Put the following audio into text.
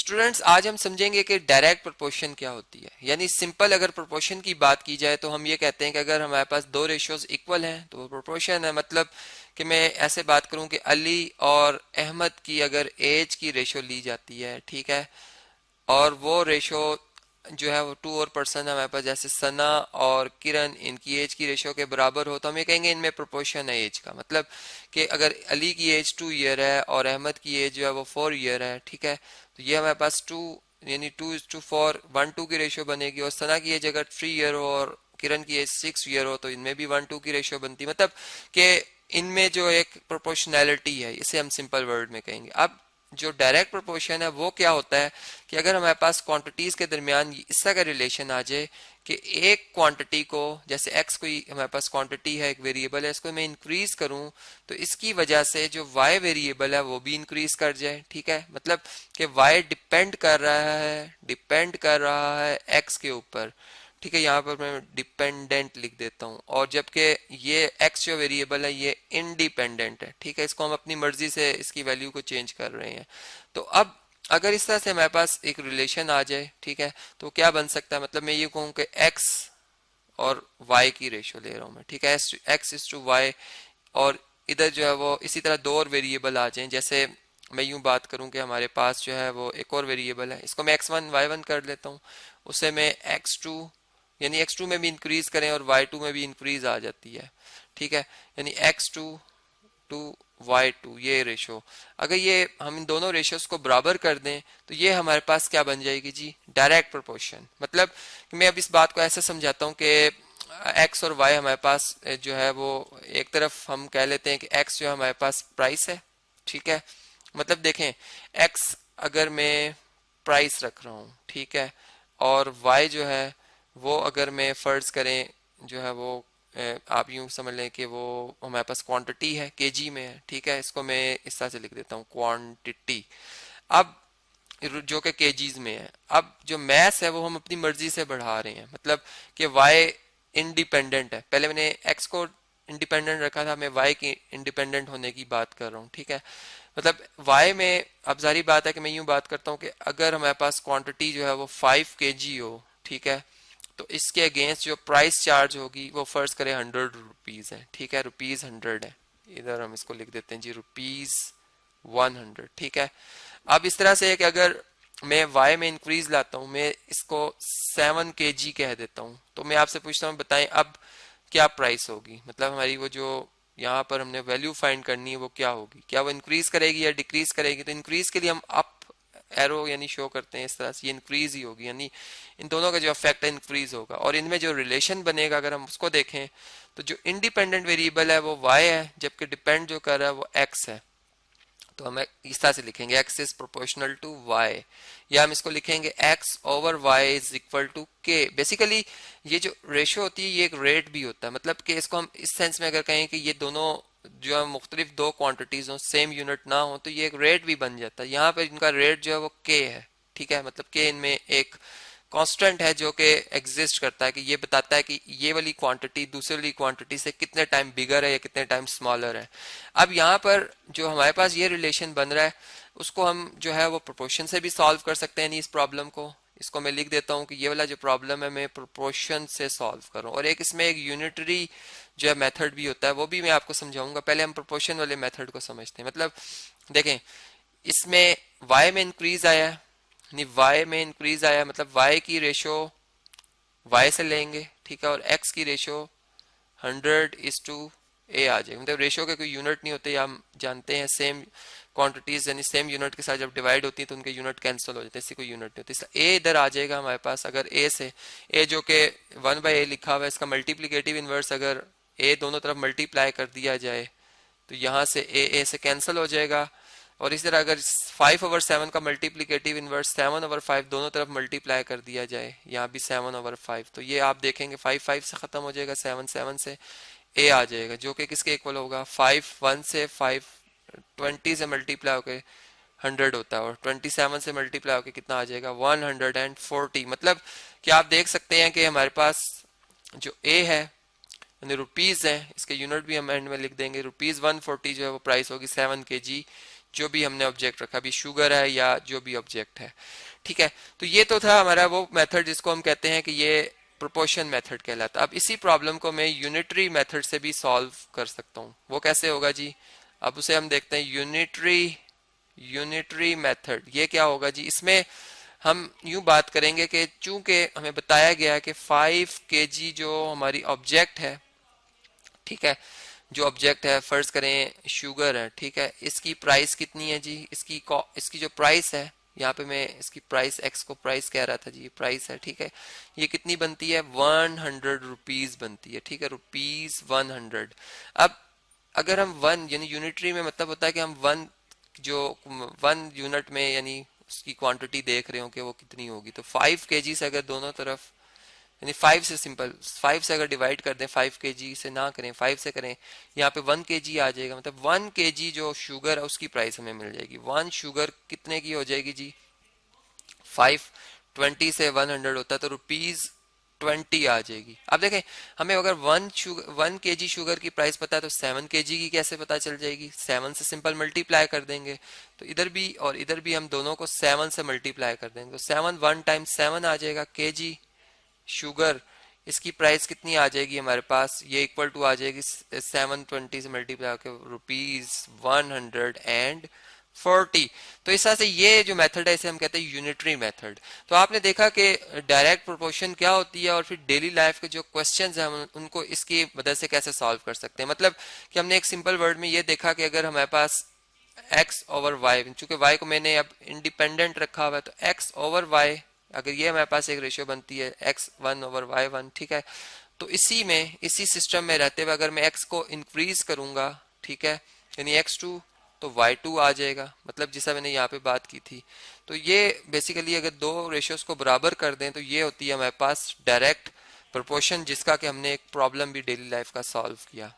Students आज हम समझेंगे कि डायरेक्ट प्रोपोर्शन क्या होती है। यानी सिंपल अगर प्रोपोर्शन की बात की जाए तो हम ये कहते हैं कि अगर हमारे पास दो रेशियोज इक्वल हैं तो वो प्रोपोर्शन है। मतलब कि मैं ऐसे बात करूं कि अली और अहमद की अगर एज की रेशियो ली जाती है, ठीक है, और वो रेशो जो है वो टू और पर्सन है हमारे पास, जैसे सना और किरण, इनकी एज की रेशो के बराबर हो, तो हम ये कहेंगे इनमें प्रोपोर्शन है एज का। मतलब कि अगर अली की एज 2 ईयर है और अहमद की एज जो है वो 4 ईयर है, ठीक है, तो ये हमारे पास टू यानी 2:4 1:2 की रेशियो बनेगी। और सना की एज अगर 3 ईयर हो और किरण की एज 6 ईयर हो तो इनमें भी 1:2 की रेशियो बनती है। मतलब कि इनमें जो एक प्रोपोर्शनैलिटी है, इसे हम सिंपल वर्ड में कहेंगे। अब जो डायरेक्ट प्रोपोर्शन है वो क्या होता है कि अगर हमारे पास क्वांटिटीज के दरमियान इस तरह का रिलेशन आ जाए कि एक क्वांटिटी को, जैसे एक्स कोई हमारे पास क्वांटिटी है, एक वेरिएबल है, इसको मैं इंक्रीज करूं तो इसकी वजह से जो वाई वेरिएबल है वो भी इंक्रीज कर जाए, ठीक है। मतलब कि वाई डिपेंड कर रहा है एक्स के ऊपर, ठीक है। यहाँ पर मैं डिपेंडेंट लिख देता हूँ, और जबकि ये एक्स जो वेरिएबल है ये इंडिपेंडेंट है, ठीक है। इसको हम अपनी मर्जी से इसकी वैल्यू को चेंज कर रहे हैं। तो अब अगर इस तरह से हमारे पास एक रिलेशन आ जाए, ठीक है, तो क्या बन सकता है। मतलब मैं ये कहूँ कि एक्स और वाई की रेशियो ले रहा हूँ मैं, ठीक है, x:y, और इधर जो है वो इसी तरह दो और वेरिएबल आ जाएं। जैसे मैं यूं बात करूं कि हमारे पास जो है वो एक और वेरिएबल है, इसको मैं x1 y1 कर लेता हूं, उसे मैं x2 यानी x2 में भी इंक्रीज करें और y2 में भी इंक्रीज आ जाती है, ठीक है। यानी x2 टू y2 ये रेशो, अगर ये हम इन दोनों रेशियोज को बराबर कर दें तो ये हमारे पास क्या बन जाएगी जी, डायरेक्ट प्रोपोर्शन। मतलब मैं अब इस बात को ऐसे समझाता हूँ कि एक्स और वाई हमारे पास जो है वो, एक तरफ हम कह लेते हैं कि एक्स जो है हमारे पास प्राइस है, ठीक है। मतलब देखें, एक्स अगर मैं प्राइस रख रहा हूँ, ठीक है, और वाई जो है वो अगर मैं फर्ज करें जो है वो आप यूं समझ लें कि वो हमारे पास क्वांटिटी है, केजी में है, ठीक है। इसको मैं इस तरह से लिख देता हूँ क्वांटिटी, अब जो कि केजीज में है। अब जो मैथ है वो हम अपनी मर्जी से बढ़ा रहे हैं। मतलब कि वाई इंडिपेंडेंट है, पहले मैंने एक्स को इंडिपेंडेंट रखा था, मैं वाई की इंडिपेंडेंट होने की बात कर रहा हूँ, ठीक है। मतलब वाई में अब जारी बात है कि मैं यूं बात करता हूँ कि अगर हमारे पास क्वांटिटी जो है वो 5 kg हो, ठीक है, तो इसके अगेंस्ट जो प्राइस चार्ज होगी वो फर्ज करें 100 रुपीज है, ठीक है, रुपीज 100 है। इधर हम इसको लिख देते हैं जी रुपीज 100, ठीक है। अब इस तरह से है कि अगर मैं वाई में इंक्रीज लाता हूं, मैं इसको 7 kg कह देता हूं, तो मैं आपसे पूछता हूं बताएं अब क्या प्राइस होगी। मतलब हमारी वो जो यहाँ पर हमने वैल्यू फाइंड करनी है वो क्या होगी, क्या वो इंक्रीज करेगी या डिक्रीज करेगी। तो इंक्रीज के लिए हम अप एरो यानी शो करते हैं इस तरह से, ये इंक्रीज ही होगी, यानी इन दोनों का जो इफेक्ट है इंक्रीज होगा। और इनमें जो रिलेशन बनेगा अगर हम उसको देखें तो जो इंडिपेंडेंट वेरिएबल है वो y है, जबकि डिपेंड जो कर रहा है वो x है। तो हम इस तरह से लिखेंगे x is proportional to y, या हम इसको लिखेंगे x over y is equal to k। Basically ये जो रेशियो होती है ये एक रेट भी होता है। मतलब कि इसको हम इस सेंस में अगर कहें कि ये दोनों जो है मुख्तलिफ दो क्वांटिटीज हो, सेम यूनिट ना हो, तो ये एक रेट भी बन जाता है। यहाँ पे इनका रेट जो है वो k है, ठीक है। मतलब k इनमें एक कांस्टेंट है जो कि एग्जिस्ट करता है, कि ये बताता है कि ये वाली क्वांटिटी दूसरी वाली क्वांटिटी से कितने टाइम बिगर है या कितने टाइम स्मॉलर है। अब यहाँ पर जो हमारे पास ये रिलेशन बन रहा है उसको हम जो है वो प्रोपोर्शन से भी सॉल्व कर सकते हैं। इस प्रॉब्लम को, इसको मैं लिख देता हूँ कि ये वाला जो प्रॉब्लम है मैं प्रोपोर्शन से सॉल्व कर रहा हूँ। और एक इसमें एक यूनिटरी जो है मेथड भी होता है, वो भी मैं आपको समझाऊंगा। पहले हम प्रोपोर्शन वाले मेथड को समझते हैं। मतलब देखें, इसमें y में इंक्रीज आया, यानी y में इंक्रीज आया, मतलब y की रेशो y से लेंगे, ठीक है, और x की रेशो 100:a आ जाएगी। मतलब रेशियो के कोई यूनिट नहीं होते, हम जानते हैं। सेम क्वांटिटीज यानी सेम यूनिट के साथ जब डिवाइड होती है तो उनके यूनिट कैंसिल हो जाते हैं, इससे कोई यूनिट नहीं होती। इसलिए a इधर आ जाएगा हमारे पास। अगर a से a जो कि 1/a लिखा हुआ है, इसका मल्टीप्लीकेटिव इनवर्स अगर a दोनों तरफ मल्टीप्लाई कर दिया जाए तो यहाँ से a से कैंसिल हो जाएगा। और इसी तरह अगर 5/7 का मल्टीप्लीकेटिव इनवर्स 7/5 दोनों तरफ मल्टीप्लाई कर दिया जाए, यहाँ भी 7/5, तो ये आप देखेंगे 5 से खत्म हो जाएगा, 7 से a आ जाएगा, जो कि किसके इक्वल होगा, 1 से 5 20 से मल्टीप्लाई होकर 100 होता है, और 27 से मल्टीप्लाई होकर कितना आ जाएगा, 140। मतलब कि आप देख सकते हैं कि हमारे पास जो a है यानी रुपीज है, इसके यूनिट भी हम एंड में लिख देंगे, रुपीज 140 जो है वो प्राइस होगी 7 kg, जो भी हमने ऑब्जेक्ट रखा, अभी शुगर है या जो भी ऑब्जेक्ट है, ठीक है। तो ये तो था हमारा वो मेथड जिसको हम कहते हैं कि ये प्रोपोर्शन मेथड कहलाता है। अब इसी प्रॉब्लम को मैं यूनिटरी मेथड से भी सॉल्व कर सकता हूँ। वो कैसे होगा जी? अब उसे हम देखते हैं, यूनिटरी मेथड। ये क्या होगा जी? इसमें हम यूं बात करेंगे कि चूंकि हमें बताया गया है कि 5 केजी जो हमारी ऑब्जेक्ट है, ठीक है, जो ऑब्जेक्ट है फर्ज करें शुगर है, ठीक है, इसकी प्राइस कितनी है जी? इसकी जो प्राइस है, यहाँ पे मैं इसकी प्राइस एक्स को प्राइस कह रहा था जी, प्राइस है, ठीक है, ये कितनी बनती है? 100 रुपीज बनती है, ठीक है, ₹100। अब अगर हम वन यानी यूनिटरी में मतलब होता है कि हम वन जो 1 यूनिट में यानी उसकी क्वांटिटी देख रहे हो कि वो कितनी होगी, तो 5 केजी से अगर दोनों तरफ यानी 5 से सिंपल 5 से अगर डिवाइड कर दें, 5 केजी से ना करें, 5 से करें, यहाँ पे 1 केजी आ जाएगा। मतलब 1 केजी जो शुगर है उसकी प्राइस हमें मिल जाएगी। 1 शुगर कितने की हो जाएगी जी? 520 से 100 होता है तो ₹20 आ जाएगी। अब देखें, हमें अगर 1 केजी शुगर की प्राइस पता है तो 7 केजी की कैसे पता चल जाएगी? 7 से सिंपल मल्टीप्लाई कर देंगे, तो इधर भी और इधर भी हम दोनों को 7 से मल्टीप्लाई कर देंगे, तो 7 1 टाइम्स 7 आ जाएगा केजी शुगर। इसकी प्राइस कितनी आ जाएगी हमारे पास? ये इक्वल टू आ जाएगी 720 से मल्टीप्लाई होकर ₹140। तो इस तरह से ये जो मेथड है इसे हम कहते हैं यूनिटरी मेथड। तो आपने देखा कि डायरेक्ट प्रोपोर्शन क्या होती है और फिर डेली लाइफ के जो क्वेश्चंस हैं हम उनको इसकी मदद से कैसे सॉल्व कर सकते हैं। मतलब कि हमने एक सिंपल वर्ड में ये देखा कि अगर हमारे पास x ओवर वाई, चूंकि y को मैंने अब इंडिपेंडेंट रखा हुआ है तो x ओवर y, अगर ये हमारे पास एक रेशियो बनती है x1 ओवर y1, ठीक है, तो इसी सिस्टम में रहते हुए अगर मैं x को इंक्रीज करूंगा, ठीक है, यानी x2 तो y2 आ जाएगा, मतलब जैसा मैंने यहाँ पे बात की थी। तो ये बेसिकली अगर दो रेशियोज को बराबर कर दें तो ये होती है हमारे पास डायरेक्ट प्रोपोर्शन, जिसका कि हमने एक प्रॉब्लम भी डेली लाइफ का सॉल्व किया।